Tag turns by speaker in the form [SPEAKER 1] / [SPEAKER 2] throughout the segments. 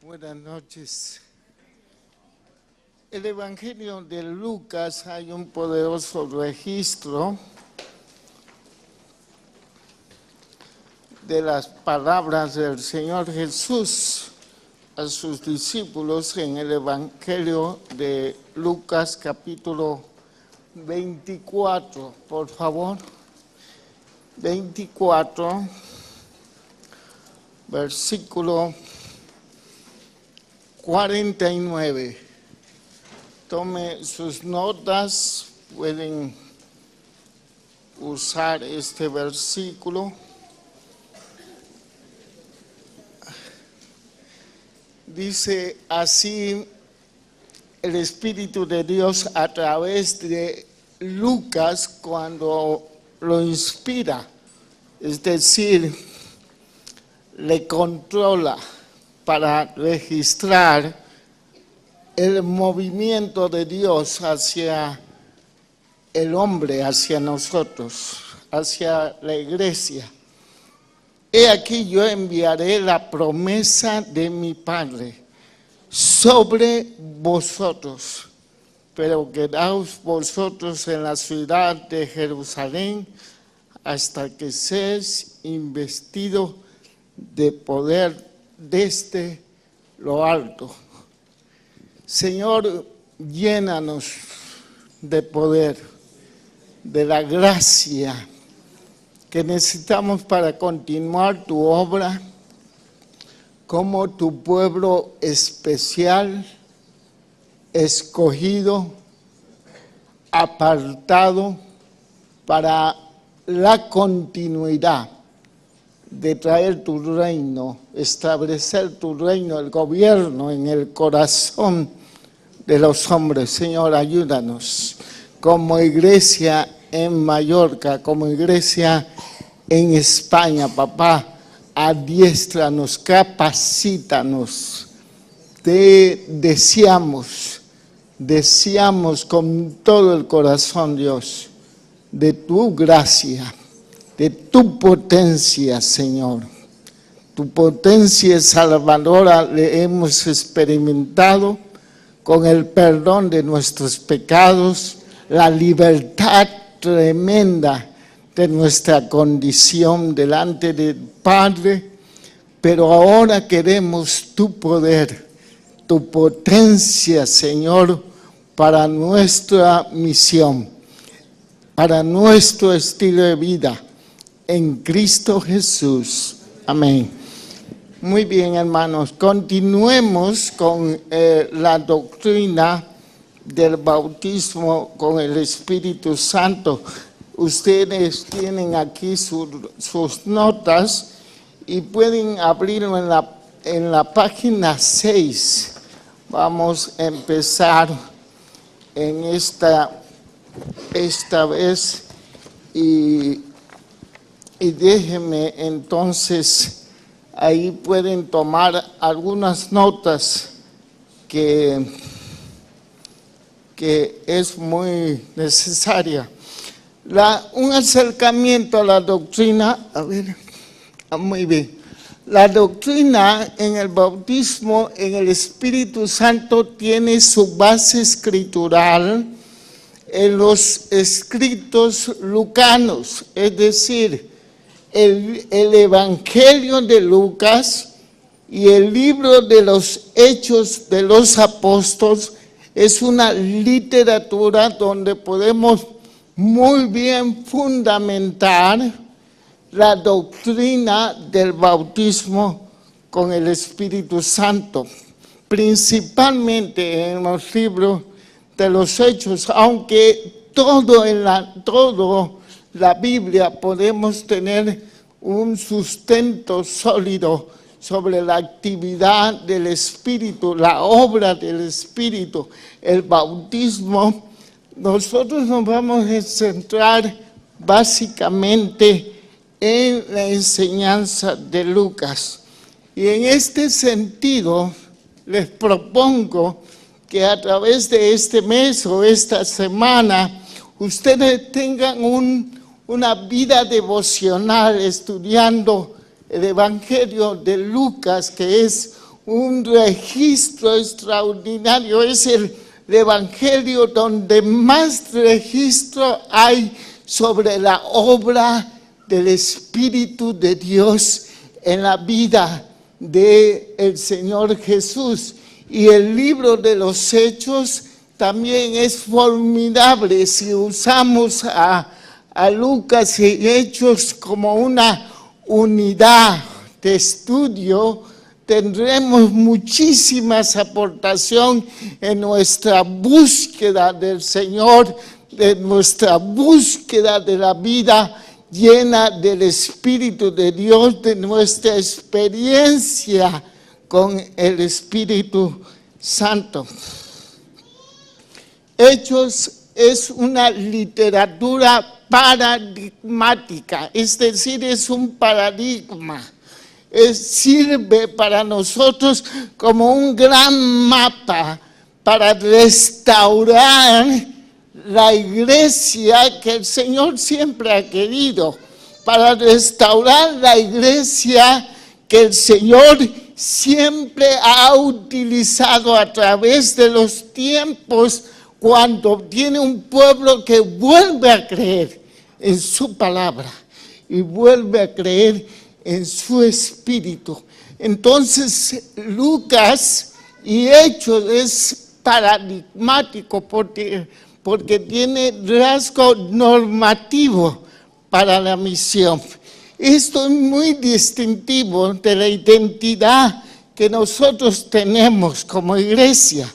[SPEAKER 1] Buenas noches. El Evangelio de Lucas hay un poderoso registro de las palabras del Señor Jesús a sus discípulos en el Evangelio de Lucas capítulo 24, por favor. 24, versículo 49. Tome sus notas, pueden usar este versículo. Dice así el Espíritu de Dios a través de Lucas cuando lo inspira, es decir, le controla para registrar el movimiento de Dios hacia el hombre, hacia nosotros, hacia la iglesia. He aquí yo enviaré la promesa de mi Padre sobre vosotros, pero quedaos vosotros en la ciudad de Jerusalén hasta que seáis investido de poder desde lo alto. Señor, llénanos de poder, de la gracia que necesitamos para continuar tu obra como tu pueblo especial, escogido, apartado para la continuidad de traer tu reino, establecer tu reino, el gobierno en el corazón de los hombres. Señor, ayúdanos como iglesia en Mallorca, como iglesia en España, papá, adiéstranos, capacítanos. Te deseamos con todo el corazón, Dios, de tu gracia, de tu potencia, Señor. Tu potencia salvadora le hemos experimentado con el perdón de nuestros pecados, la libertad tremenda de nuestra condición delante del Padre, pero ahora queremos tu poder, tu potencia, Señor, para nuestra misión, para nuestro estilo de vida, en Cristo Jesús. Amén. Muy bien, hermanos, continuemos con la doctrina del bautismo con el Espíritu Santo. Ustedes tienen aquí sus notas y pueden abrirlo en la página 6. Vamos a empezar en esta vez y déjenme entonces, ahí pueden tomar algunas notas que es muy necesaria. Un acercamiento a la doctrina, muy bien. La doctrina en el bautismo en el Espíritu Santo tiene su base escritural en los escritos lucanos, es decir, el Evangelio de Lucas y el libro de los Hechos de los Apóstoles es una literatura donde podemos muy bien fundamentar la doctrina del bautismo con el Espíritu Santo, principalmente en los libros de los Hechos, aunque todo la Biblia podemos tener un sustento sólido sobre la actividad del Espíritu, la obra del Espíritu, el bautismo. Nosotros nos vamos a centrar básicamente en la enseñanza de Lucas. Y en este sentido, les propongo que a través de este mes o esta semana, ustedes tengan una vida devocional estudiando el Evangelio de Lucas, que es un registro extraordinario. Es el evangelio donde más registro hay sobre la obra del Espíritu de Dios en la vida del Señor Jesús. Y el libro de los Hechos también es formidable. Si usamos a Lucas y Hechos como una unidad de estudio, tendremos muchísimas aportaciones en nuestra búsqueda del Señor, de nuestra búsqueda de la vida llena del Espíritu de Dios, de nuestra experiencia con el Espíritu Santo. Hechos es una literatura paradigmática, es decir, es un paradigma. Sirve para nosotros como un gran mapa para restaurar la iglesia que el Señor siempre ha querido, para restaurar la iglesia que el Señor siempre ha utilizado a través de los tiempos, cuando tiene un pueblo que vuelve a creer en su palabra y vuelve a creer en su espíritu. Entonces, Lucas y Hechos es paradigmático porque tiene rasgo normativo para la misión. Esto es muy distintivo de la identidad que nosotros tenemos como iglesia.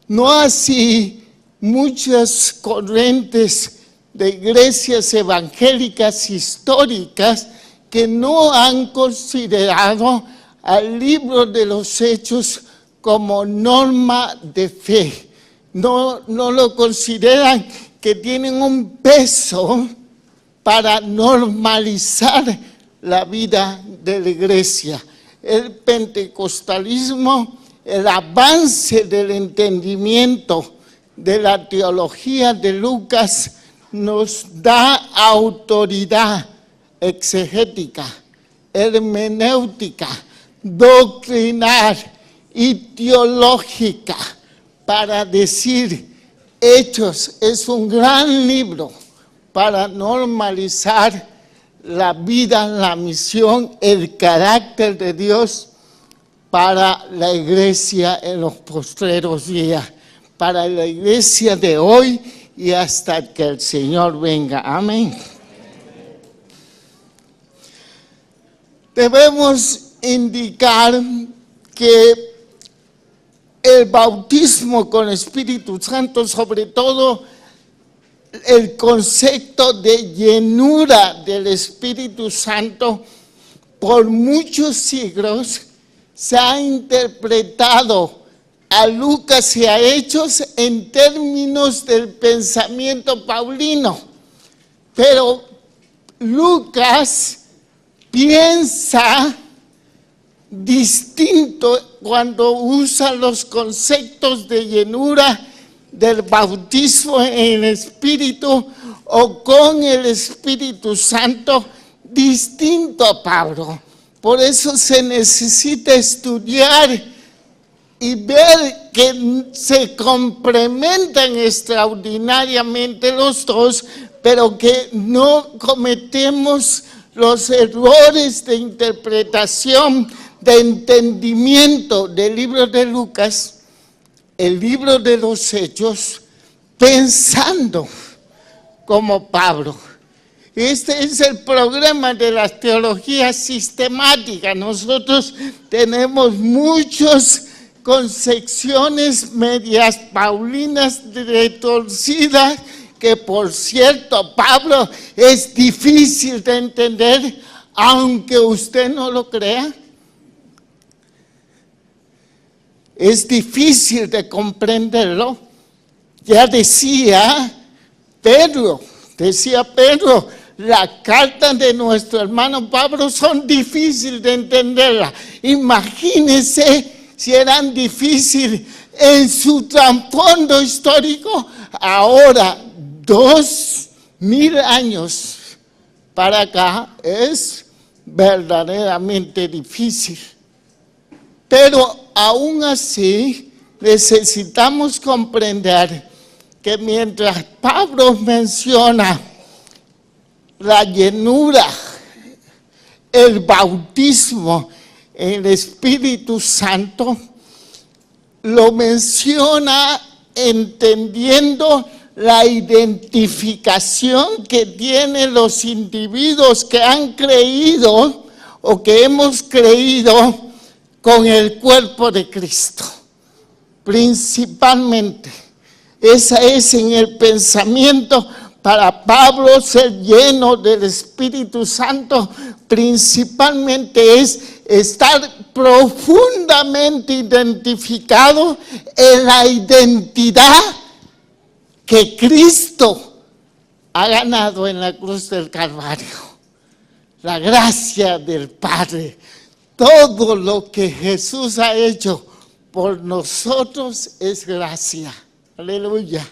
[SPEAKER 1] No así muchas corrientes de iglesias evangélicas históricas que no han considerado al libro de los Hechos como norma de fe. No lo consideran que tienen un peso para normalizar la vida de la iglesia. El pentecostalismo, el avance del entendimiento de la teología de Lucas nos da autoridad exegética, hermenéutica, doctrinal y teológica para decir: Hechos es un gran libro para normalizar la vida, la misión, el carácter de Dios para la iglesia en los postreros días, para la iglesia de hoy y hasta que el Señor venga. Amén. Debemos indicar que el bautismo con Espíritu Santo, sobre todo el concepto de llenura del Espíritu Santo, por muchos siglos se ha interpretado a Lucas y a Hechos en términos del pensamiento paulino. Pero Lucas piensa distinto cuando usa los conceptos de llenura del bautismo en el Espíritu o con el Espíritu Santo, distinto a Pablo. Por eso se necesita estudiar y ver que se complementan extraordinariamente los dos, pero que no cometemos los errores de interpretación, de entendimiento del libro de Lucas, el libro de los Hechos, pensando como Pablo. Este es el problema de las teologías sistemáticas. Nosotros tenemos muchas concepciones medias paulinas retorcidas, que por cierto, Pablo, es difícil de entender, aunque usted no lo crea. Es difícil de comprenderlo. Ya decía Pedro, las cartas de nuestro hermano Pablo son difíciles de entenderlas. Imagínense si eran difíciles en su trasfondo histórico. Ahora, 2000 años para acá, es verdaderamente difícil. Pero aún así necesitamos comprender que mientras Pablo menciona la llenura, el bautismo en el Espíritu Santo, lo menciona entendiendo la identificación que tienen los individuos que han creído o que hemos creído con el cuerpo de Cristo. Principalmente, esa es en el pensamiento para Pablo, ser lleno del Espíritu Santo, principalmente es estar profundamente identificado en la identidad que Cristo ha ganado en la cruz del Calvario. La gracia del Padre, todo lo que Jesús ha hecho por nosotros es gracia. Aleluya.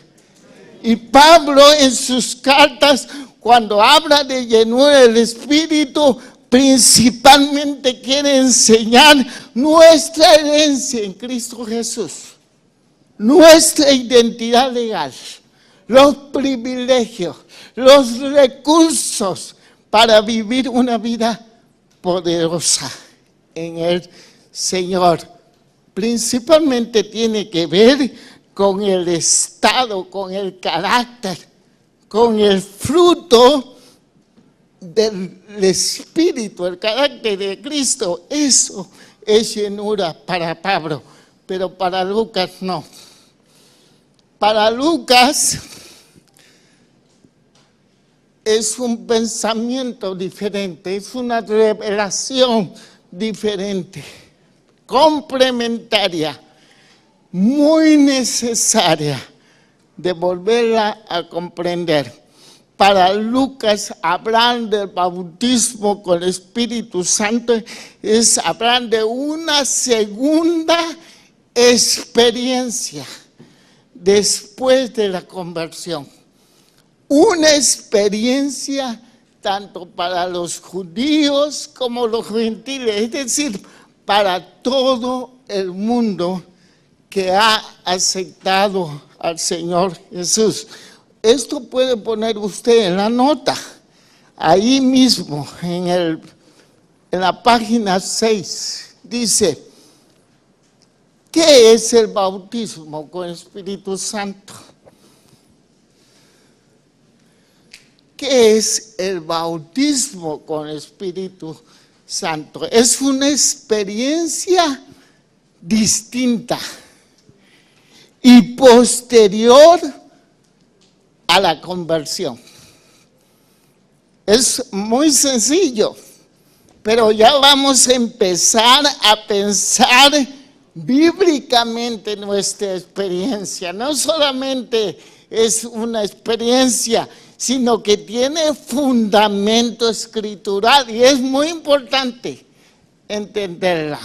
[SPEAKER 1] Y Pablo en sus cartas, cuando habla de llenura del Espíritu, principalmente quiere enseñar nuestra herencia en Cristo Jesús, nuestra identidad legal, los privilegios, los recursos para vivir una vida poderosa en el Señor. Principalmente tiene que ver con el estado, con el carácter, con el fruto del Espíritu, el carácter de Cristo. Eso es llenura para Pablo, pero para Lucas no. Para Lucas es un pensamiento diferente, es una revelación diferente, complementaria, muy necesaria de volverla a comprender. Para Lucas, hablar del bautismo con el Espíritu Santo es hablar de una segunda experiencia después de la conversión. Una experiencia tanto para los judíos como los gentiles, es decir, para todo el mundo que ha aceptado al Señor Jesús. Esto puede poner usted en la nota, ahí mismo, en la página 6, dice, ¿qué es el bautismo con el Espíritu Santo? ¿Qué es el bautismo con el Espíritu Santo? Es una experiencia distinta y posterior a la conversión. Es muy sencillo, pero ya vamos a empezar a pensar bíblicamente nuestra experiencia. No solamente es una experiencia, sino que tiene fundamento escritural y es muy importante entenderla.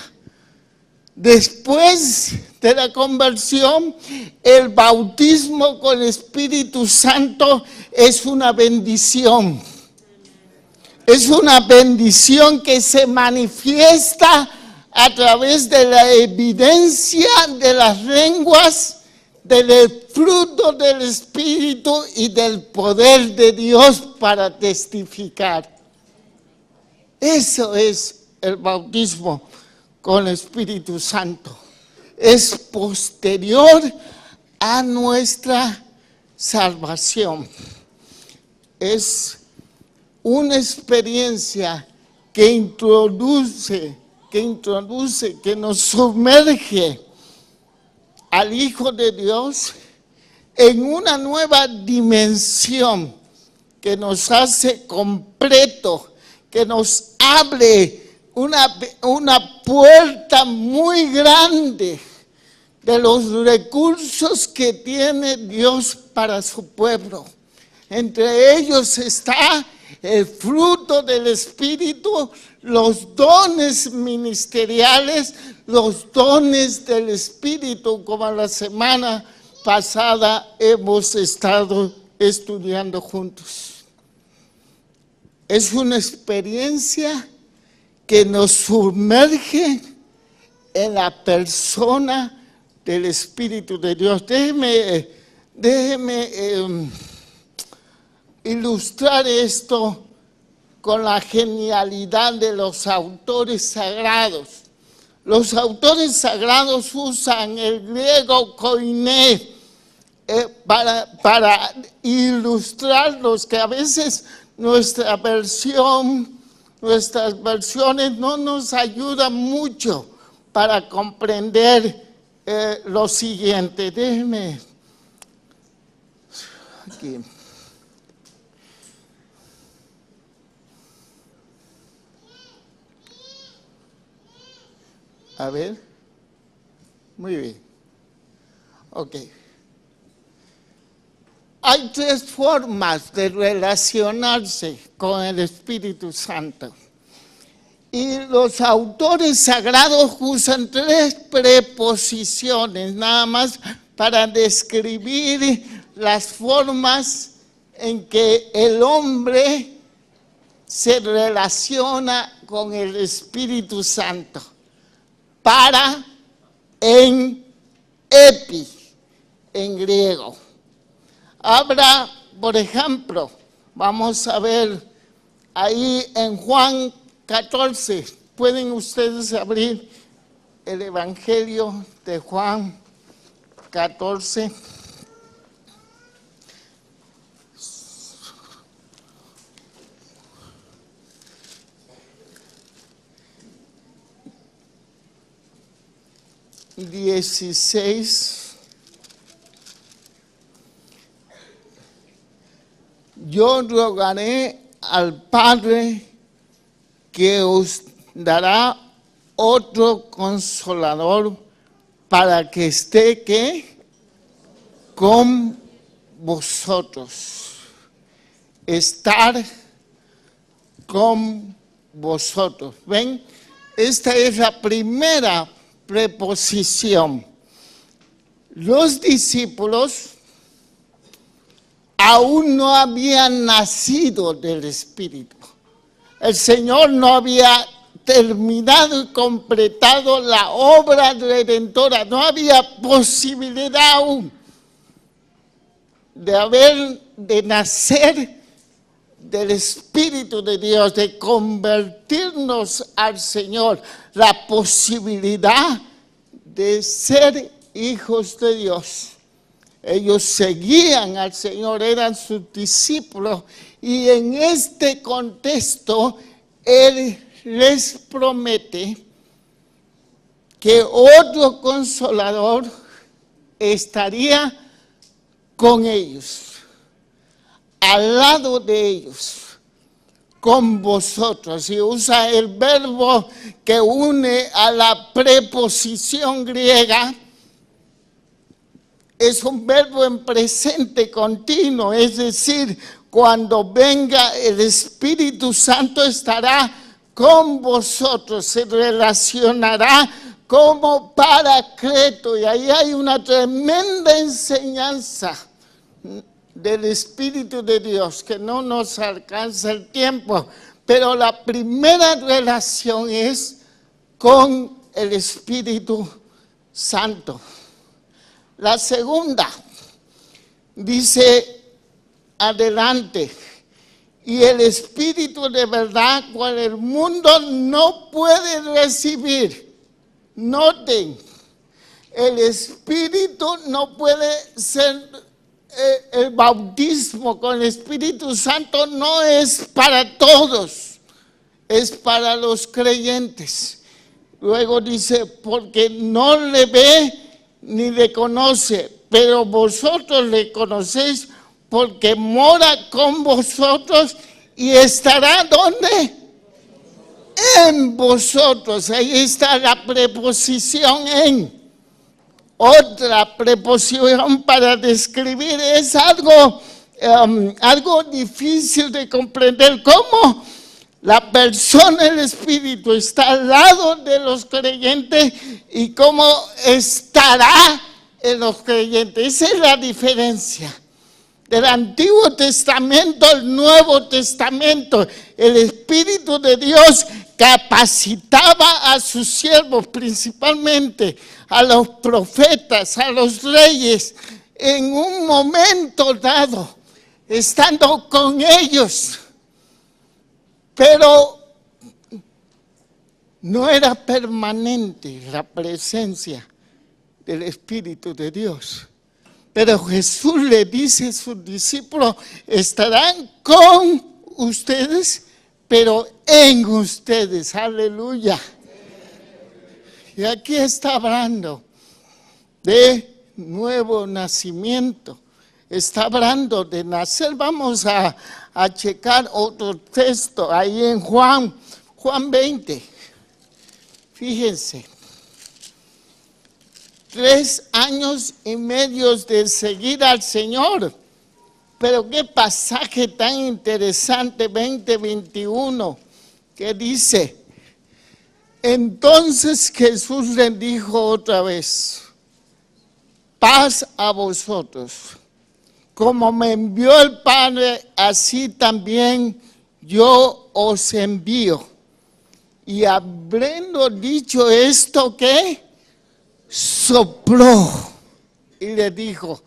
[SPEAKER 1] Después de la conversión, el bautismo con el Espíritu Santo es una bendición. Es una bendición que se manifiesta a través de la evidencia de las lenguas, del fruto del Espíritu y del poder de Dios para testificar. Eso es el bautismo con el Espíritu Santo. Es posterior a nuestra salvación. Es una experiencia que nos sumerge al Hijo de Dios en una nueva dimensión que nos hace completo, que nos abre una puerta muy grande de los recursos que tiene Dios para su pueblo. Entre ellos está el fruto del Espíritu, los dones ministeriales, los dones del Espíritu, como la semana pasada hemos estado estudiando juntos. Es una experiencia que nos sumerge en la persona del Espíritu de Dios. Déjeme ilustrar esto con la genialidad de los autores sagrados. Los autores sagrados usan el griego koiné para ilustrarlos, que a veces nuestras versiones no nos ayudan mucho para comprender lo siguiente. Déjeme aquí. A ver. Muy bien. Ok. Hay tres formas de relacionarse con el Espíritu Santo. Y los autores sagrados usan tres preposiciones nada más para describir las formas en que el hombre se relaciona con el Espíritu Santo. Para, en, epi, en griego. Habrá, por ejemplo, vamos a ver ahí en Juan 14, pueden ustedes abrir el Evangelio de Juan 14. Yo rogaré al Padre que os dará otro consolador para que esté, ¿qué? Con vosotros. Estar con vosotros. ¿Ven? Esta es la primera preposición. Los discípulos aún no habían nacido del Espíritu. El Señor no había terminado y completado la obra redentora. No había posibilidad aún de nacer del Espíritu de Dios, de convertirnos al Señor, la posibilidad de ser hijos de Dios. Ellos seguían al Señor, eran sus discípulos, y en este contexto Él les promete que otro consolador estaría con ellos, al lado de ellos, con vosotros. Y usa el verbo que une a la preposición griega. Es un verbo en presente continuo, es decir, cuando venga el Espíritu Santo estará con vosotros, se relacionará como Paracleto. Y ahí hay una tremenda enseñanza del Espíritu de Dios, que no nos alcanza el tiempo, pero la primera relación es con el Espíritu Santo. La segunda, dice adelante, y el Espíritu de verdad, cual el mundo no puede recibir. Noten, el Espíritu no puede ser, el bautismo con el Espíritu Santo no es para todos, es para los creyentes. Luego dice, porque no le ve ni le conoce, pero vosotros le conocéis porque mora con vosotros y estará ¿dónde? En vosotros. Ahí está la preposición en. Otra preposición para describir es algo difícil de comprender. ¿Cómo? La persona, el Espíritu, está al lado de los creyentes y cómo estará en los creyentes. Esa es la diferencia. del Antiguo Testamento al Nuevo Testamento. El Espíritu de Dios capacitaba a sus siervos, principalmente a los profetas, a los reyes, en un momento dado, estando con ellos. Pero no era permanente la presencia del Espíritu de Dios. Pero Jesús le dice a sus discípulos, estarán con ustedes, pero en ustedes. Aleluya. Y aquí está hablando de nuevo nacimiento. Está hablando de nacer. Vamos a checar otro texto ahí en Juan 20. Fíjense. 3 años y medio de seguir al Señor. Pero qué pasaje tan interesante, 20:21, que dice: entonces Jesús les dijo otra vez, paz a vosotros. Como me envió el Padre, así también yo os envío. Y habiendo dicho esto, ¿qué? Sopló y le dijo,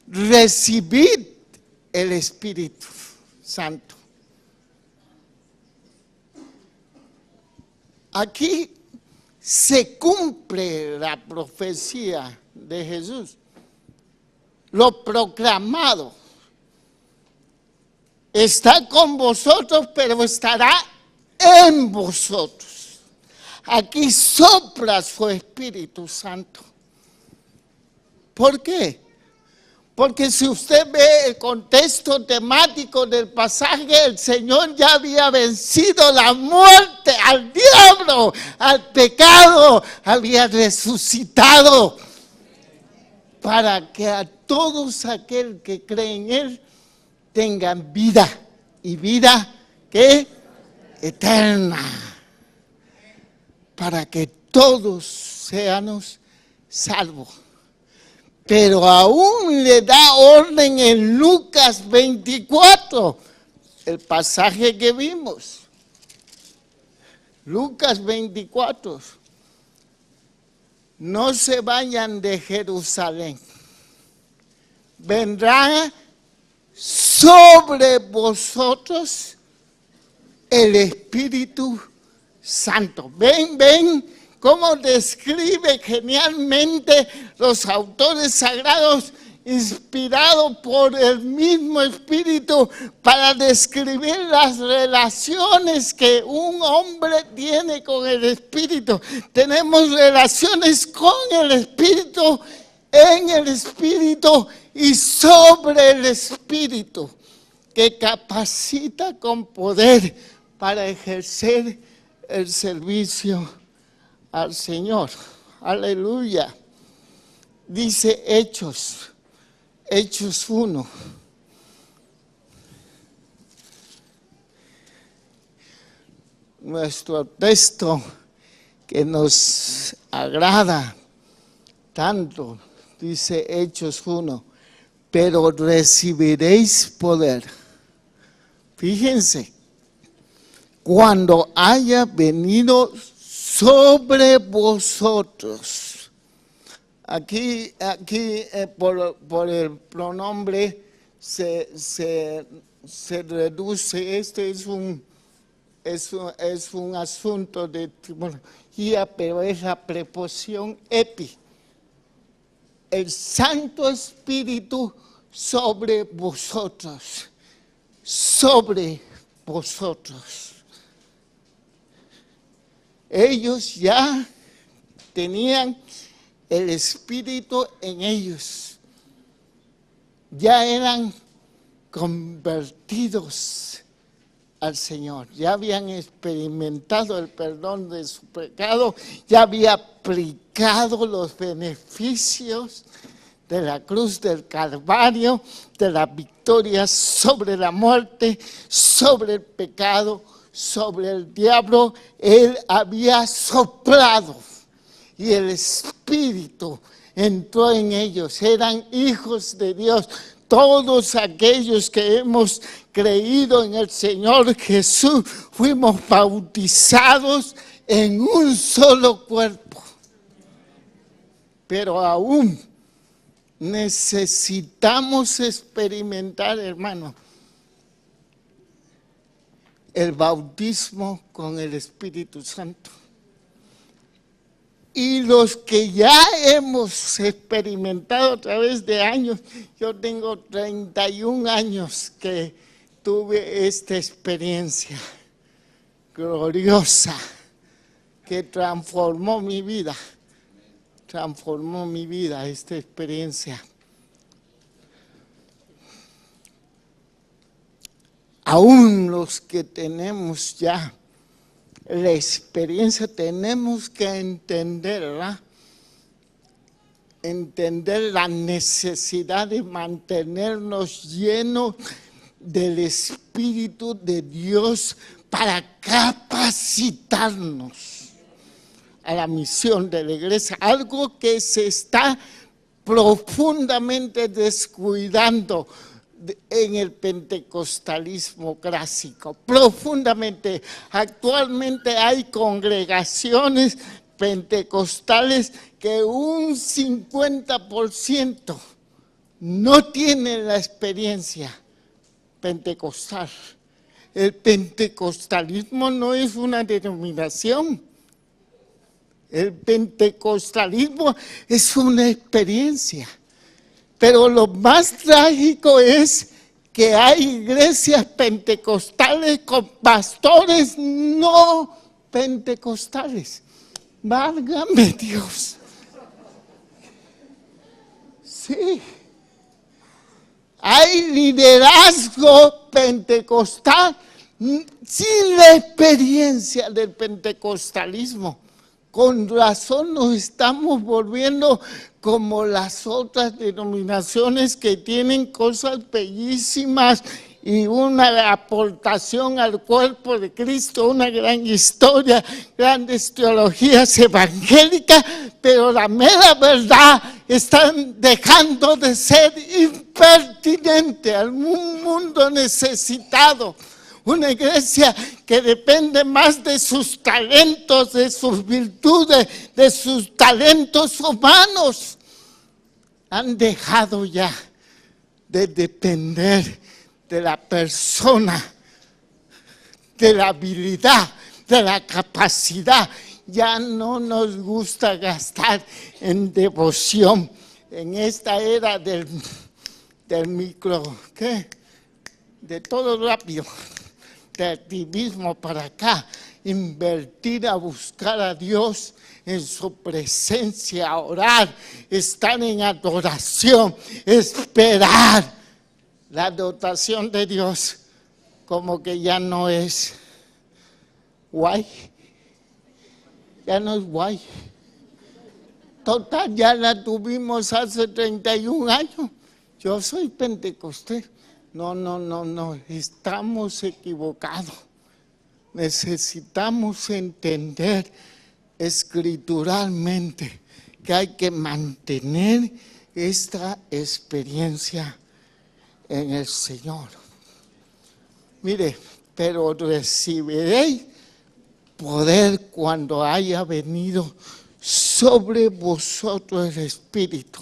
[SPEAKER 1] recibid el Espíritu Santo. Aquí se cumple la profecía de Jesús, lo proclamado. Está con vosotros, pero estará en vosotros. Aquí sopla su Espíritu Santo. ¿Por qué? Porque si usted ve el contexto temático del pasaje, el Señor ya había vencido la muerte, al diablo, al pecado, había resucitado para que a todos aquel que cree en Él tengan vida y vida ¿qué? Eterna. Para que todos seamos salvos. Pero aún le da orden en Lucas 24, el pasaje que vimos. Lucas 24. No se vayan de Jerusalén. Vendrá sobre vosotros el Espíritu Santo. Ven cómo describe genialmente los autores sagrados, inspirados por el mismo Espíritu, para describir las relaciones que un hombre tiene con el Espíritu. Tenemos relaciones con el Espíritu, en el Espíritu y sobre el Espíritu, que capacita con poder para ejercer el servicio al Señor. Aleluya. Dice Hechos 1. Nuestro texto que nos agrada tanto, dice Hechos 1, pero recibiréis poder. Fíjense, cuando haya venido sobre vosotros. Aquí por el pronombre se reduce, este es un asunto de etimología, pero es la preposición epi. El Santo Espíritu sobre vosotros, sobre vosotros. Ellos ya tenían el Espíritu en ellos, ya eran convertidos al Señor, ya habían experimentado el perdón de su pecado, ya había aplicado los beneficios de la cruz del Calvario, de la victoria sobre la muerte, sobre el pecado, sobre el diablo. Él había soplado y el Espíritu entró en ellos, eran hijos de Dios. todos aquellos que hemos creído en el Señor Jesús, fuimos bautizados en un solo cuerpo. Pero aún necesitamos experimentar, hermano, el bautismo con el Espíritu Santo. Y los que ya hemos experimentado a través de años, yo tengo 31 años que tuve esta experiencia gloriosa que transformó mi vida esta experiencia. Aún los que tenemos ya la experiencia, tenemos que entenderla, entender la necesidad de mantenernos llenos del Espíritu de Dios para capacitarnos a la misión de la iglesia, algo que se está profundamente descuidando en el pentecostalismo clásico, profundamente. Actualmente hay congregaciones pentecostales que un 50% no tienen la experiencia pentecostal. El pentecostalismo no es una denominación. El pentecostalismo es una experiencia. Pero lo más trágico es que hay iglesias pentecostales con pastores no pentecostales. Válgame Dios. Sí. Hay liderazgo pentecostal sin la experiencia del pentecostalismo. Con razón nos estamos volviendo como las otras denominaciones que tienen cosas bellísimas y una aportación al cuerpo de Cristo, una gran historia, grandes teologías evangélicas, pero la mera verdad están dejando de ser impertinente a un mundo necesitado. Una iglesia que depende más de sus talentos, de sus virtudes, de sus talentos humanos. Han dejado ya de depender de la persona, de la habilidad, de la capacidad. Ya no nos gusta gastar en devoción en esta era del micro, ¿qué? De todo rápido. De activismo para acá, invertir a buscar a Dios en su presencia, orar, estar en adoración, esperar la dotación de Dios, como que ya no es guay, ya no es guay. Total, ya la tuvimos hace 31 años. Yo soy pentecostés. No, estamos equivocados. Necesitamos entender escrituralmente que hay que mantener esta experiencia en el Señor. Mire, pero recibiréis poder cuando haya venido sobre vosotros el Espíritu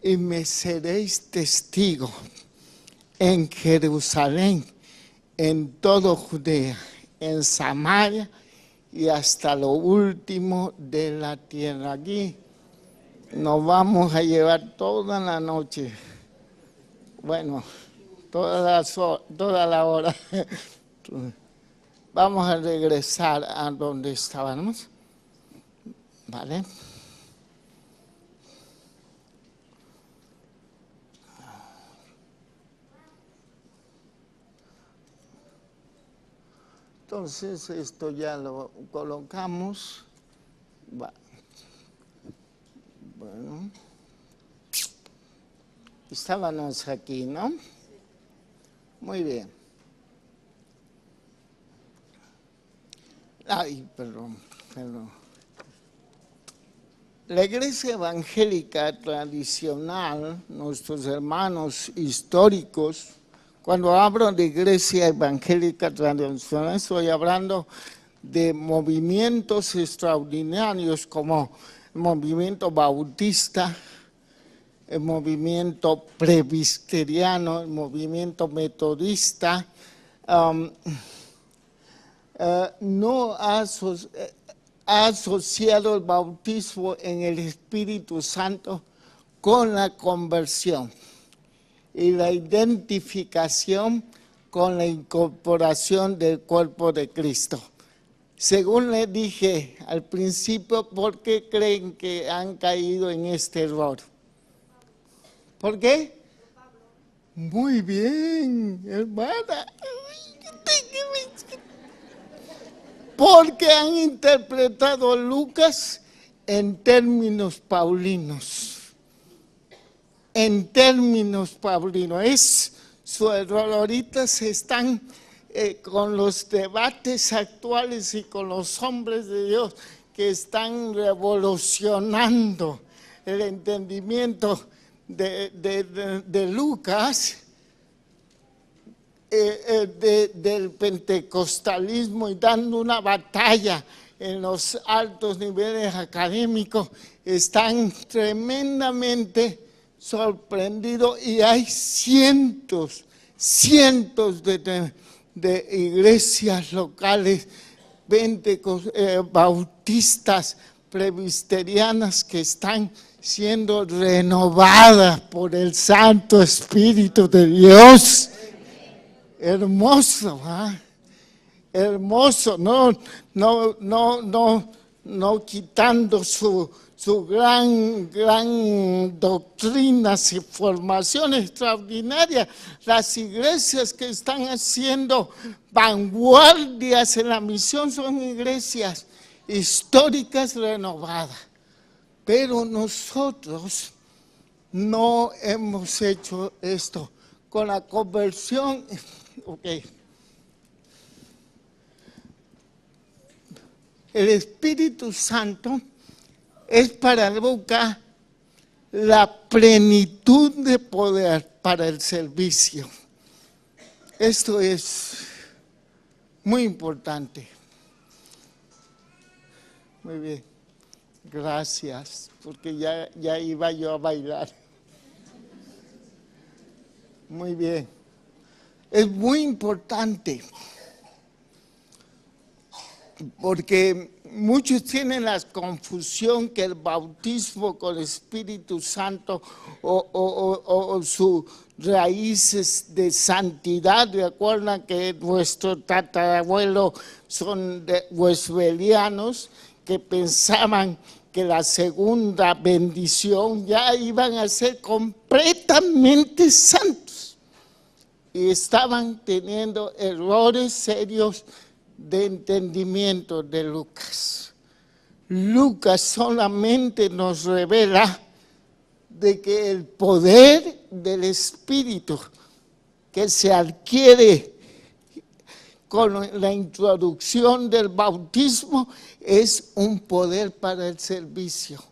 [SPEAKER 1] y me seréis testigos en Jerusalén, en todo Judea, en Samaria y hasta lo último de la tierra. Aquí nos vamos a llevar toda la noche, bueno, toda la hora. Vamos a regresar a donde estábamos, ¿vale? Entonces esto ya lo colocamos. Bueno, estábamos aquí, ¿no? Muy bien. Ay, perdón. La iglesia evangélica tradicional, nuestros hermanos históricos, cuando hablo de iglesia evangélica tradicional, estoy hablando de movimientos extraordinarios como el movimiento bautista, el movimiento presbiteriano, el movimiento metodista, no ha asociado el bautismo en el Espíritu Santo con la conversión y la identificación con la incorporación del cuerpo de Cristo. Según le dije al principio, ¿por qué creen que han caído en este error? ¿Por qué? Muy bien, hermana. Porque han interpretado a Lucas en términos paulinos. En términos paulinos. Es su error. Ahorita se están con los debates actuales y con los hombres de Dios que están revolucionando el entendimiento de Lucas, del pentecostalismo, y dando una batalla en los altos niveles académicos, están tremendamente sorprendidos, y hay cientos de iglesias locales bautistas, presbiterianas, que están siendo renovadas por el Santo Espíritu de Dios. Hermoso, ¿eh? Hermoso, no quitando su gran doctrinas y formación extraordinaria. Las iglesias que están haciendo vanguardias en la misión son iglesias históricas renovadas. Pero nosotros no hemos hecho esto. Con la conversión, el Espíritu Santo es para Lucas la plenitud de poder para el servicio. Esto es muy importante. Muy bien. Gracias, porque ya iba yo a bailar. Muy bien. Es muy importante, porque muchos tienen la confusión que el bautismo con el Espíritu Santo o sus raíces de santidad. Recuerdan que nuestros tatarabuelos son wesleyanianos, que pensaban que la segunda bendición ya iban a ser completamente santos, y estaban teniendo errores serios de entendimiento de Lucas. Lucas solamente nos revela de que el poder del Espíritu que se adquiere con la introducción del bautismo es un poder para el servicio,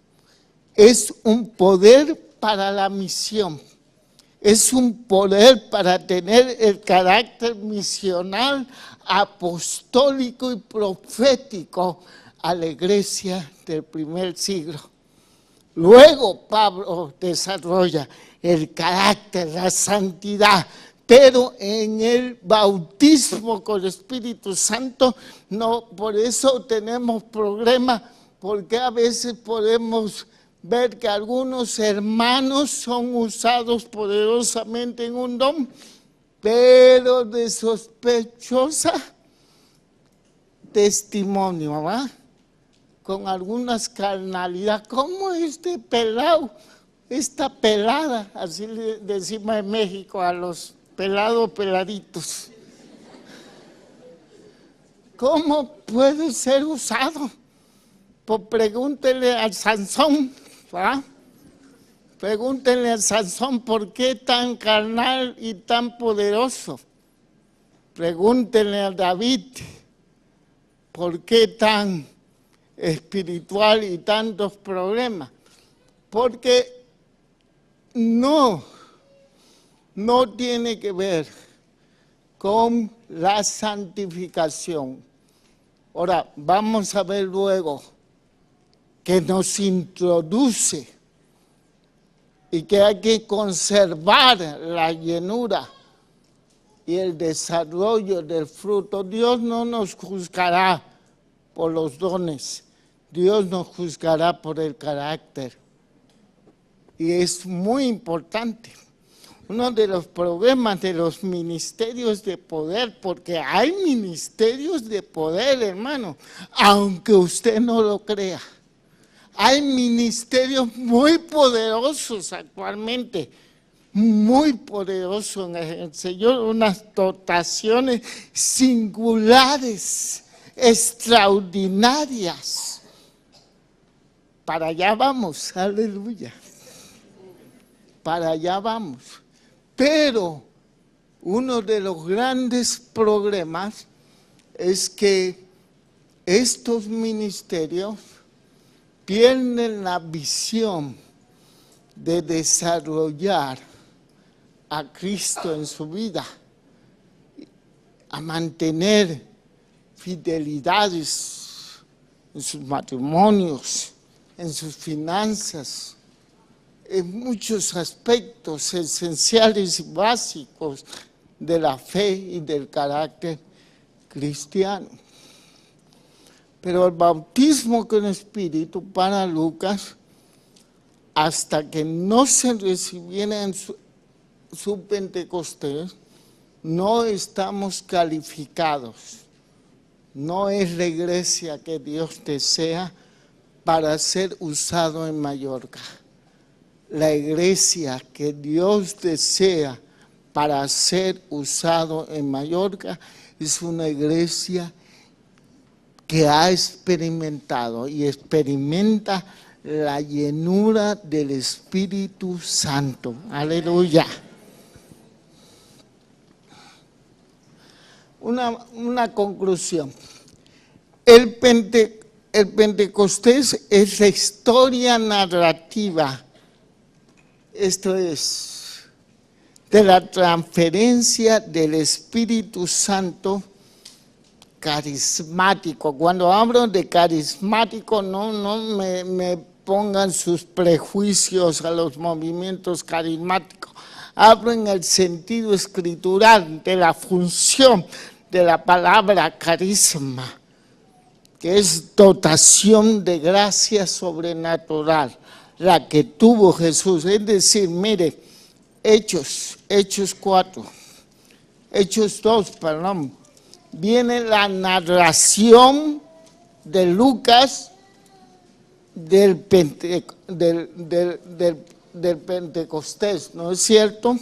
[SPEAKER 1] es un poder para la misión, es un poder para tener el carácter misional, apostólico y profético a la iglesia del primer siglo. Luego Pablo desarrolla el carácter, la santidad, pero en el bautismo con el Espíritu Santo no. Por eso tenemos problemas, porque a veces podemos ver que algunos hermanos son usados poderosamente en un don, pero de sospechosa testimonio, ¿va? Con algunas carnalidades, como este pelado, esta pelada, así le decimos en México a los pelados peladitos. ¿Cómo puede ser usado? Pues pregúntenle al Sansón, ¿va? Pregúntenle a Sansón por qué tan carnal y tan poderoso. Pregúntenle a David por qué tan espiritual y tantos problemas, porque no tiene que ver con la santificación. Ahora, vamos a ver luego que nos introduce y que hay que conservar la llenura y el desarrollo del fruto. Dios no nos juzgará por los dones, Dios nos juzgará por el carácter. Y es muy importante. Uno de los problemas de los ministerios de poder, porque hay ministerios de poder, hermano, aunque usted no lo crea. Hay ministerios muy poderosos actualmente, muy poderosos en el Señor, unas dotaciones singulares, extraordinarias. Para allá vamos, aleluya. Para allá vamos. Pero uno de los grandes problemas es que estos ministerios pierden la visión de desarrollar a Cristo en su vida, a mantener fidelidades en sus matrimonios, en sus finanzas, en muchos aspectos esenciales y básicos de la fe y del carácter cristiano. Pero el bautismo con Espíritu para Lucas, hasta que no se recibiera en su Pentecostés, no estamos calificados. No es la iglesia que Dios desea para ser usado en Mallorca. La iglesia que Dios desea para ser usado en Mallorca es una iglesia que ha experimentado y experimenta la llenura del Espíritu Santo. Aleluya. Una conclusión. El Pentecostés es la historia narrativa, esto es, de la transferencia del Espíritu Santo carismático. Cuando hablo de carismático, no me pongan sus prejuicios a los movimientos carismáticos. Hablo en el sentido escritural de la función de la palabra carisma, que es dotación de gracia sobrenatural, la que tuvo Jesús. Es decir, mire, Hechos 2, viene la narración de Lucas del Pentecostés, ¿no es cierto?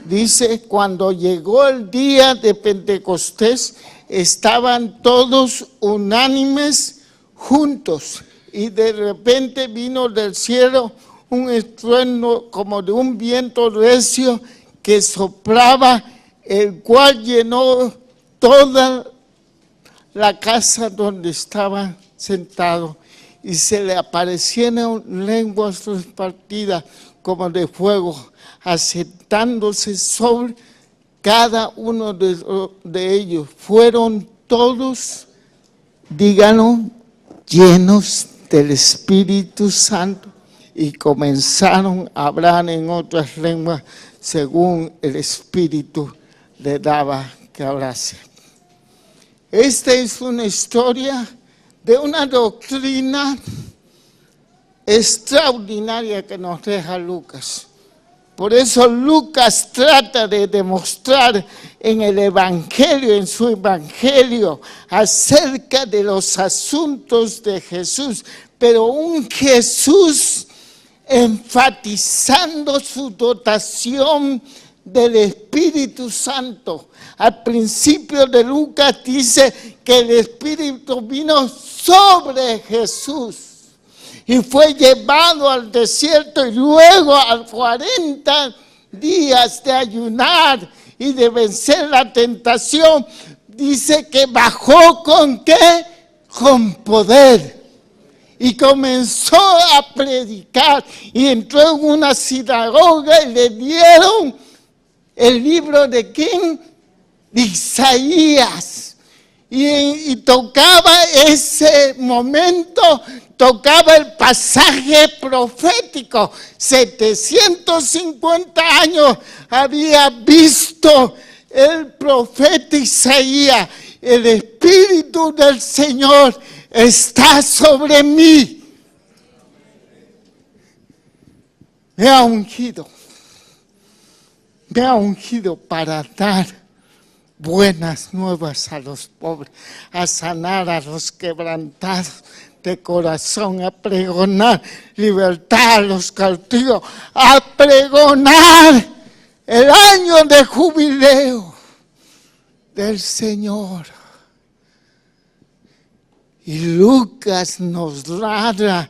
[SPEAKER 1] Dice, cuando llegó el día de Pentecostés, estaban todos unánimes juntos, y de repente vino del cielo un estruendo como de un viento recio que soplaba, el cual llenó toda la casa donde estaban sentados, y se le aparecieron lenguas repartidas como de fuego, asentándose sobre cada uno de ellos. Fueron todos, díganos, llenos del Espíritu Santo, y comenzaron a hablar en otras lenguas según el Espíritu le daba que hablase. Esta es una historia de una doctrina extraordinaria que nos deja Lucas. Por eso Lucas trata de demostrar en el Evangelio, en su Evangelio, acerca de los asuntos de Jesús, pero un Jesús enfatizando su dotación del Espíritu Santo. Al principio de Lucas dice que el Espíritu vino sobre Jesús y fue llevado al desierto, y luego a 40 días de ayunar y de vencer la tentación, dice que bajó ¿con qué? Con poder. y comenzó a predicar y entró en una sinagoga y le dieron el libro de ¿quién? De Isaías. Y tocaba ese momento, tocaba el pasaje profético. 750 años había visto el profeta Isaías. El Espíritu del Señor está sobre mí. Me ha ungido para dar buenas nuevas a los pobres, a sanar a los quebrantados de corazón, a pregonar libertad a los cautivos, a pregonar el año de jubileo del Señor. Y Lucas nos narra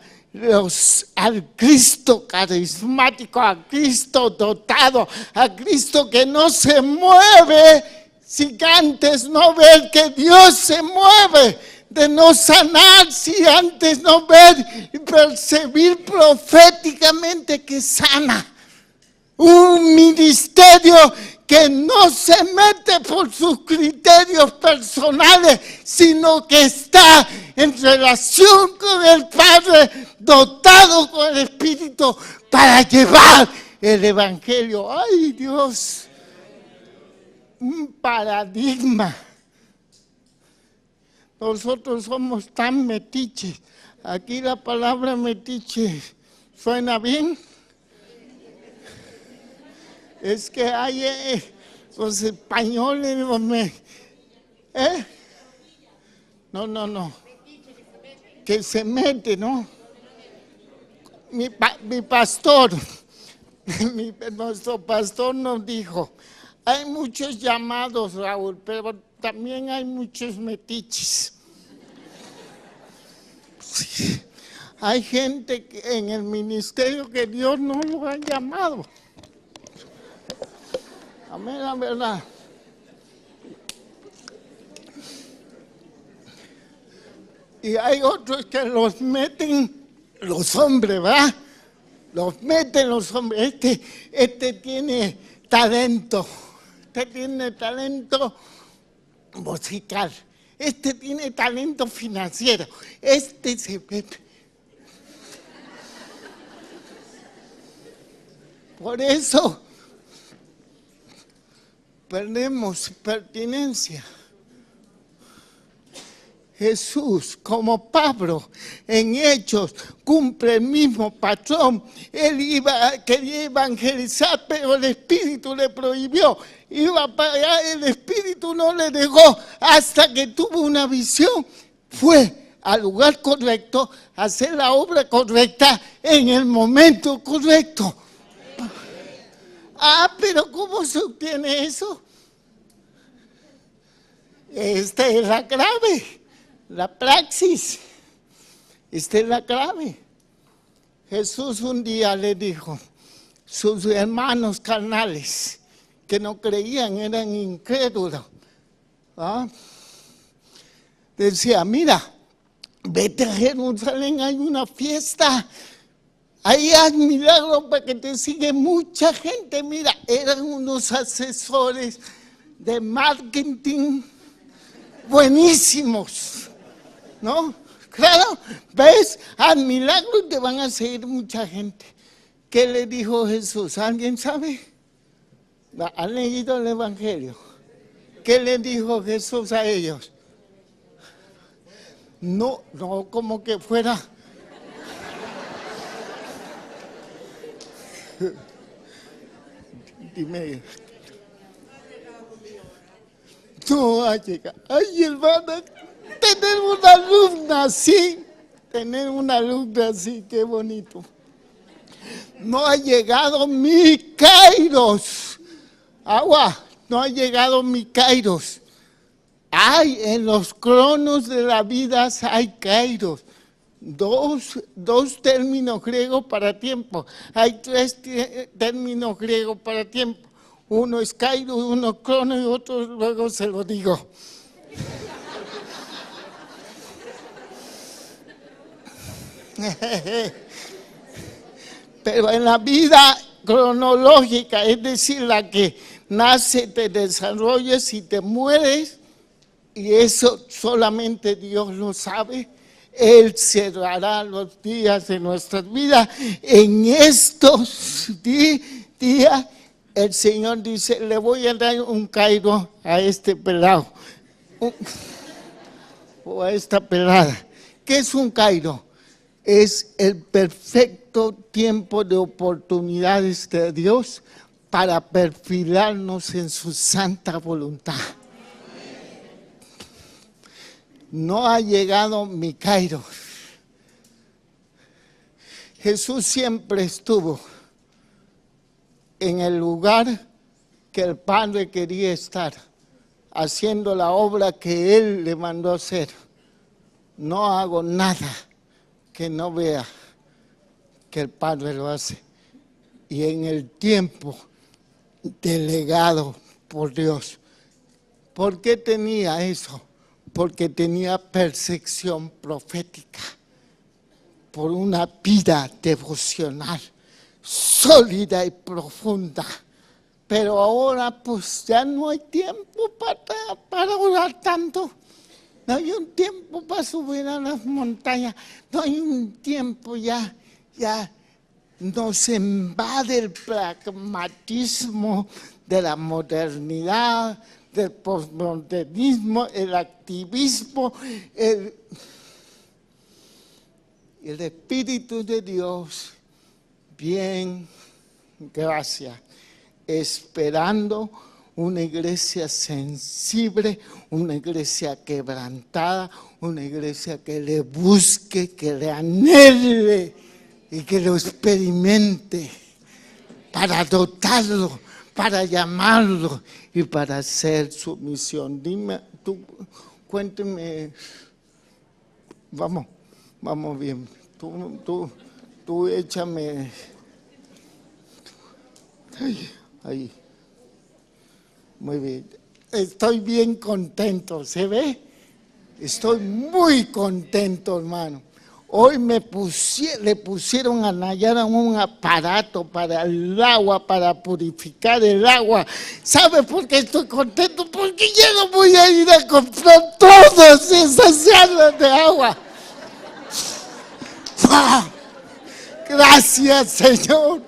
[SPEAKER 1] al Cristo carismático, a Cristo dotado, a Cristo que no se mueve si antes no ver que Dios se mueve, de no sanar si antes no ver y percibir proféticamente que sana. Un ministerio que no se mete por sus criterios personales, sino que está en relación con el Padre, dotado con el Espíritu para llevar el Evangelio. ¡Ay, Dios! Un paradigma. Nosotros somos tan metiches. Aquí la palabra metiche suena bien. Es que hay los españoles, no, que se mete, ¿no? Mi pastor, nuestro pastor nos dijo, hay muchos llamados, Raúl, pero también hay muchos metiches. Sí. Hay gente en el ministerio que Dios no lo ha llamado. Amén, la verdad. Y hay otros que los meten los hombres, ¿verdad? Los meten los hombres. Este tiene talento. Este tiene talento musical. Este tiene talento financiero. Este se mete. Por eso perdemos pertinencia. Jesús, como Pablo, en Hechos, cumple el mismo patrón. Él quería evangelizar, pero el Espíritu le prohibió. Iba para allá, el Espíritu no le dejó, hasta que tuvo una visión. Fue al lugar correcto, a hacer la obra correcta, en el momento correcto. Pero ¿cómo se obtiene eso? Esta es la clave. La praxis, esta es la clave. Jesús un día le dijo, sus hermanos carnales que no creían, eran incrédulos. Decía, mira, vete a Jerusalén, hay una fiesta, ahí haz milagros para que te siga mucha gente. Mira, eran unos asesores de marketing buenísimos. ¿No? Claro, ¿ves? Al milagro te van a seguir mucha gente. ¿Qué le dijo Jesús? ¿Alguien sabe? ¿Han leído el Evangelio? ¿Qué le dijo Jesús a ellos? No como que fuera. Dime. No ha llegado. Ay, hermana. Tener una alumna así, qué bonito. No ha llegado mi Kairos. Agua, no ha llegado mi Kairos. En los cronos de la vida hay Kairos. Dos términos griegos para tiempo. Hay 3 términos griegos para tiempo. Uno es Kairos, uno es crono y otro luego se lo digo. Pero en la vida cronológica, es decir, la que nace, te desarrollas y te mueres, y eso solamente Dios lo sabe. Él cerrará los días de nuestras vidas. En estos días, el Señor dice, le voy a dar un cairo a este pelado, o a esta pelada. ¿Qué es un cairo? Es el perfecto tiempo de oportunidades de Dios para perfilarnos en su santa voluntad. No ha llegado mi cairo. Jesús siempre estuvo en el lugar que el Padre quería estar, haciendo la obra que Él le mandó hacer. No hago nada que no vea que el Padre lo hace. Y en el tiempo delegado por Dios. ¿Por qué tenía eso? Porque tenía percepción profética, por una vida devocional sólida y profunda. Pero ahora pues ya no hay tiempo para orar tanto. No hay un tiempo para subir a las montañas. No hay un tiempo, ya nos invade el pragmatismo de la modernidad, del postmodernismo, el activismo, el Espíritu de Dios, bien, gracias, esperando una iglesia sensible, una iglesia quebrantada, una iglesia que le busque, que le anhele y que lo experimente para dotarlo, para llamarlo y para hacer su misión. Dime, tú, cuénteme, vamos bien, tú échame, ahí, muy bien, estoy bien contento, ¿se ve? Estoy muy contento, hermano. Hoy le pusieron a Nayara un aparato para el agua, para purificar el agua. ¿Sabe por qué estoy contento? Porque ya no voy a ir a comprar todas esas llaves de agua. ¡Ah! Gracias, Señor.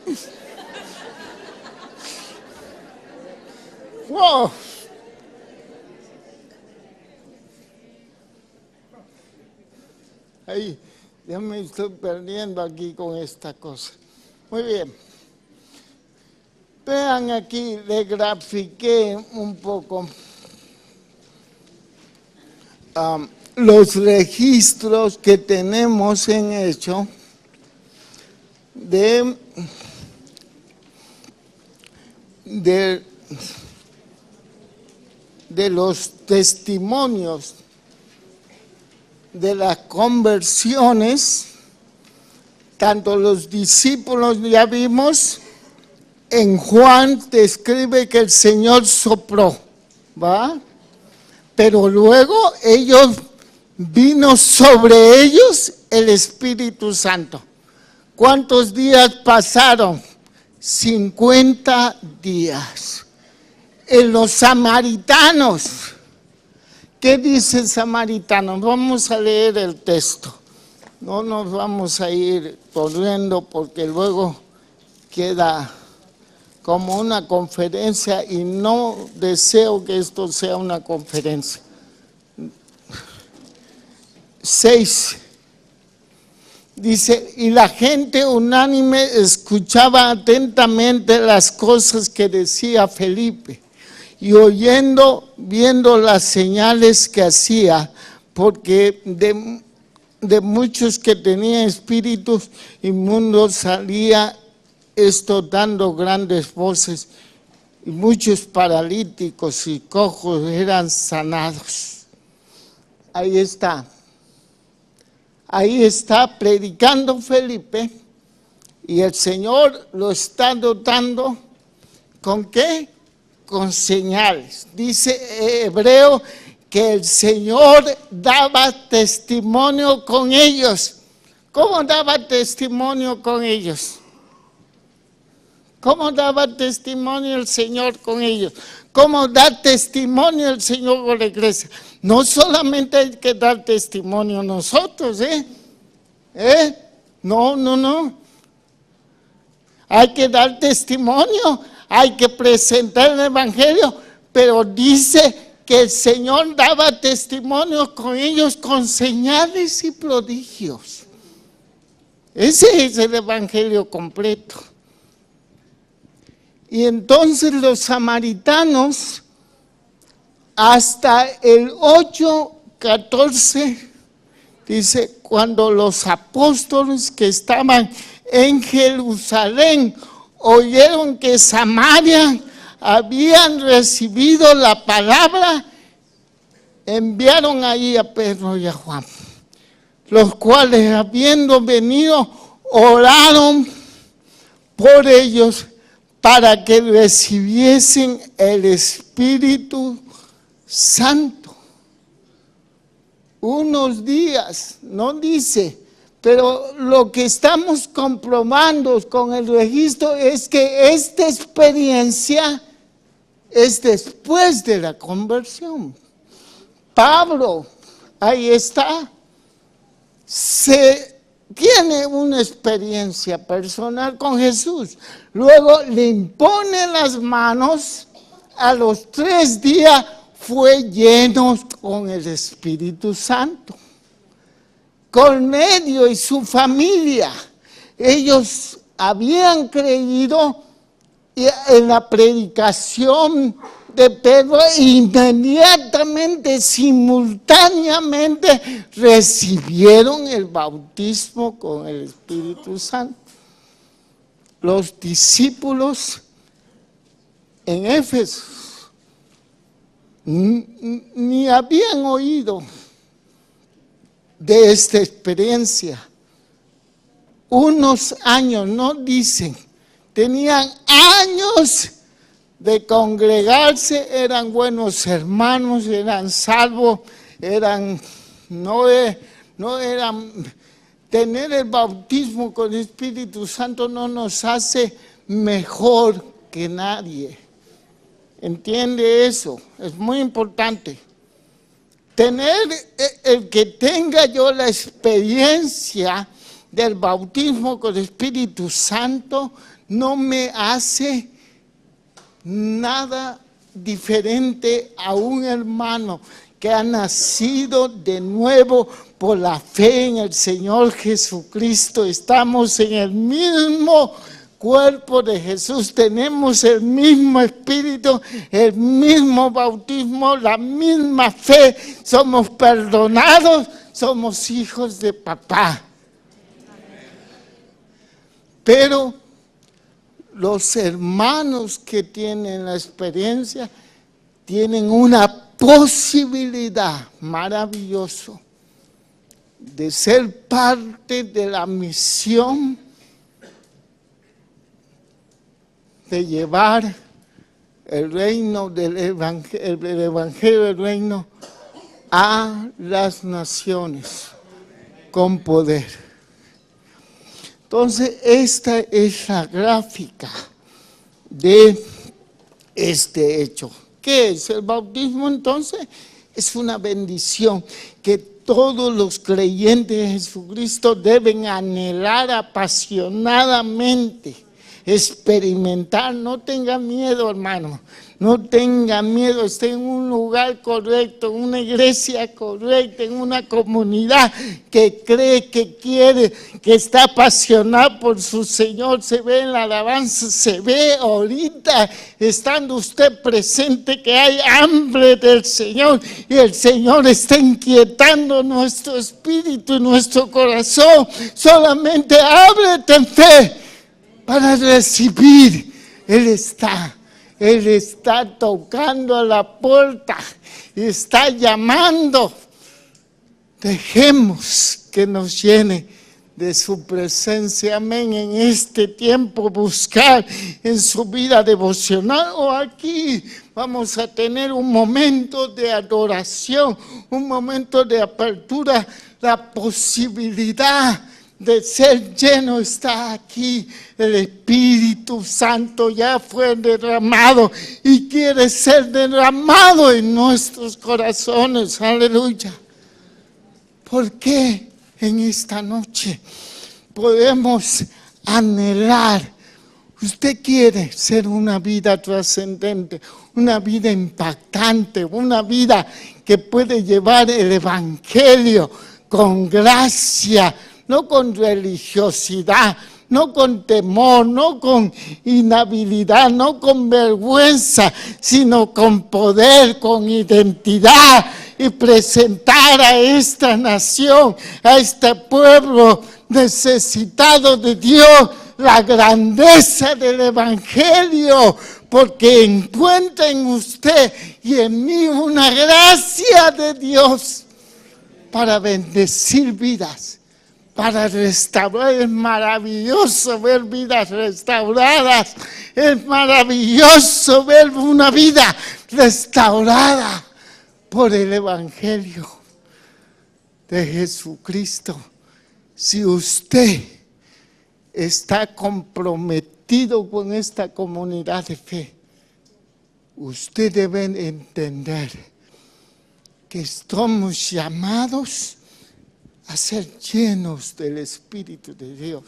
[SPEAKER 1] ¡Wow! Ahí. Ya me estoy perdiendo aquí con esta cosa. Muy bien. Vean aquí, le grafiqué un poco los registros que tenemos en hecho de los testimonios de las conversiones. Tanto los discípulos, ya vimos, en Juan describe que el Señor sopló, ¿va? Pero luego vino sobre ellos el Espíritu Santo. ¿Cuántos días pasaron? 50 días. En los samaritanos, ¿qué dice el samaritano? Vamos a leer el texto. No nos vamos a ir corriendo porque luego queda como una conferencia y no deseo que esto sea una conferencia. 6. Dice, y la gente unánime escuchaba atentamente las cosas que decía Felipe. Y viendo las señales que hacía, porque de muchos que tenían espíritus inmundos salía esto dando grandes voces, y muchos paralíticos y cojos eran sanados. Ahí está predicando Felipe, y el Señor lo está dotando, ¿con qué? Con señales. Dice Hebreo que el Señor daba testimonio con ellos. ¿Cómo daba testimonio con ellos? ¿Cómo daba testimonio el Señor con ellos? ¿Cómo da testimonio el Señor con la iglesia? No solamente hay que dar testimonio nosotros, No. Hay que dar testimonio, hay que presentar el Evangelio, pero dice que el Señor daba testimonio con ellos con señales y prodigios. Ese es el Evangelio completo. Y entonces los samaritanos, hasta el 8:14, dice, cuando los apóstoles que estaban en Jerusalén oyeron que Samaria habían recibido la palabra, enviaron ahí a Pedro y a Juan, los cuales, habiendo venido, oraron por ellos para que recibiesen el Espíritu Santo. Unos días, no dice, pero lo que estamos comprobando con el registro es que esta experiencia es después de la conversión. Pablo, ahí está, tiene una experiencia personal con Jesús. Luego le impone las manos, a los 3 días fue lleno con el Espíritu Santo. Cornelio y su familia, ellos habían creído en la predicación de Pedro e inmediatamente, simultáneamente, recibieron el bautismo con el Espíritu Santo. Los discípulos en Éfeso ni habían oído de esta experiencia. Unos años, no dicen, tenían años de congregarse, eran buenos hermanos, eran salvos, no eran, tener el bautismo con el Espíritu Santo no nos hace mejor que nadie. ¿Entiende eso? Es muy importante. El que tenga yo la experiencia del bautismo con el Espíritu Santo no me hace nada diferente a un hermano que ha nacido de nuevo por la fe en el Señor Jesucristo. Estamos en el mismo cuerpo de Jesús, tenemos el mismo espíritu, el mismo bautismo, la misma fe, somos perdonados, somos hijos de papá. Pero los hermanos que tienen la experiencia tienen una posibilidad maravillosa de ser parte de la misión de llevar el reino del evangelio del reino a las naciones con poder. Entonces, esta es la gráfica de este hecho. ¿Qué es el bautismo entonces? Es una bendición que todos los creyentes de Jesucristo deben anhelar apasionadamente, experimentar. No tenga miedo, hermano, no tenga miedo. Esté en un lugar correcto, en una iglesia correcta, en una comunidad que cree, que quiere, que está apasionada por su Señor. Se ve en la alabanza, se ve ahorita, estando usted presente, que hay hambre del Señor y el Señor está inquietando nuestro espíritu y nuestro corazón. Solamente ábrete en fe para recibir. Él está tocando a la puerta, está llamando. Dejemos que nos llene de su presencia, amén. En este tiempo buscar en su vida devocional o aquí vamos a tener un momento de adoración, un momento de apertura, la posibilidad de ser lleno está aquí. El Espíritu Santo ya fue derramado y quiere ser derramado en nuestros corazones. Aleluya. ¿Por qué en esta noche podemos anhelar? Usted quiere ser una vida trascendente, una vida impactante, una vida que puede llevar el Evangelio con gracia, no con religiosidad, no con temor, no con inhabilidad, no con vergüenza, sino con poder, con identidad, y presentar a esta nación, a este pueblo necesitado de Dios, la grandeza del Evangelio, porque encuentra en usted y en mí una gracia de Dios para bendecir vidas, para restaurar. Es maravilloso ver vidas restauradas, es maravilloso ver una vida restaurada por el Evangelio de Jesucristo. Si usted está comprometido con esta comunidad de fe, usted debe entender que estamos llamados a ser llenos del Espíritu de Dios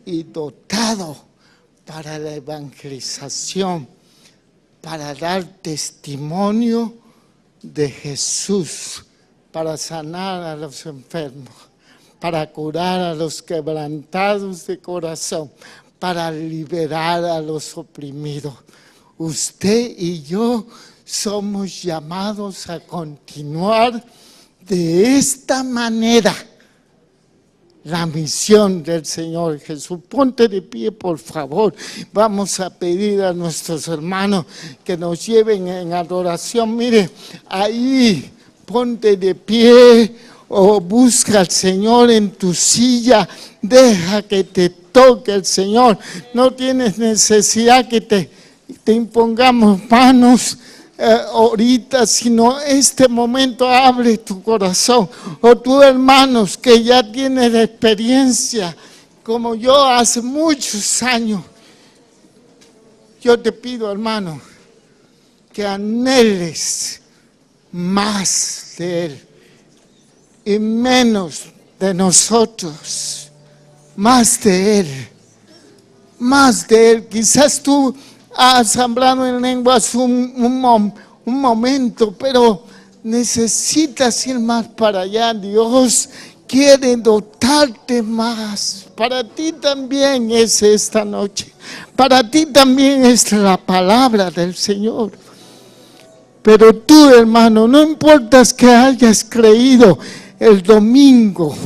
[SPEAKER 1] y dotados para la evangelización, para dar testimonio de Jesús, para sanar a los enfermos, para curar a los quebrantados de corazón, para liberar a los oprimidos. Usted y yo somos llamados a continuar de esta manera la misión del Señor Jesús. Ponte de pie, por favor. Vamos a pedir a nuestros hermanos que nos lleven en adoración. Mire, ahí ponte de pie o busca al Señor en tu silla. Deja que te toque el Señor. No tienes necesidad que te impongamos manos ahorita, sino este momento. Abre tu corazón. O tú, hermanos, que ya tienes experiencia como yo hace muchos años, yo te pido, hermano, que anheles más de Él y menos de nosotros, más de Él, más de Él. Quizás tú has hablado en lenguas un momento, pero necesitas ir más para allá. Dios quiere dotarte más. Para ti también es esta noche. Para ti también es la palabra del Señor. Pero tú, hermano, no importa que hayas creído el domingo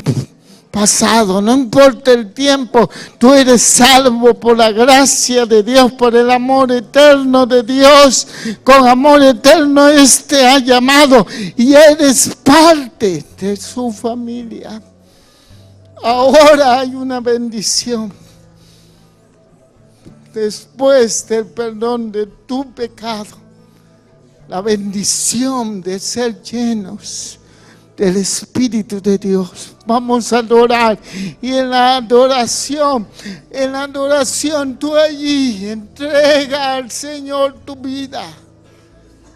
[SPEAKER 1] pasado, no importa el tiempo, tú eres salvo por la gracia de Dios, por el amor eterno de Dios. Con amor eterno te ha llamado y eres parte de su familia. Ahora hay una bendición. Después del perdón de tu pecado, la bendición de ser llenos del Espíritu de Dios. Vamos a adorar, y en la adoración tú allí entrega al Señor tu vida.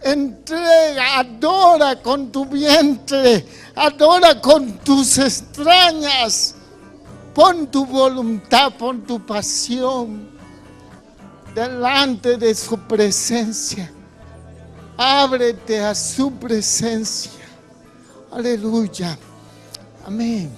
[SPEAKER 1] Entrega, adora con tu vientre, adora con tus extrañas. Pon tu voluntad, pon tu pasión delante de su presencia. Ábrete a su presencia. Aleluya. Amén.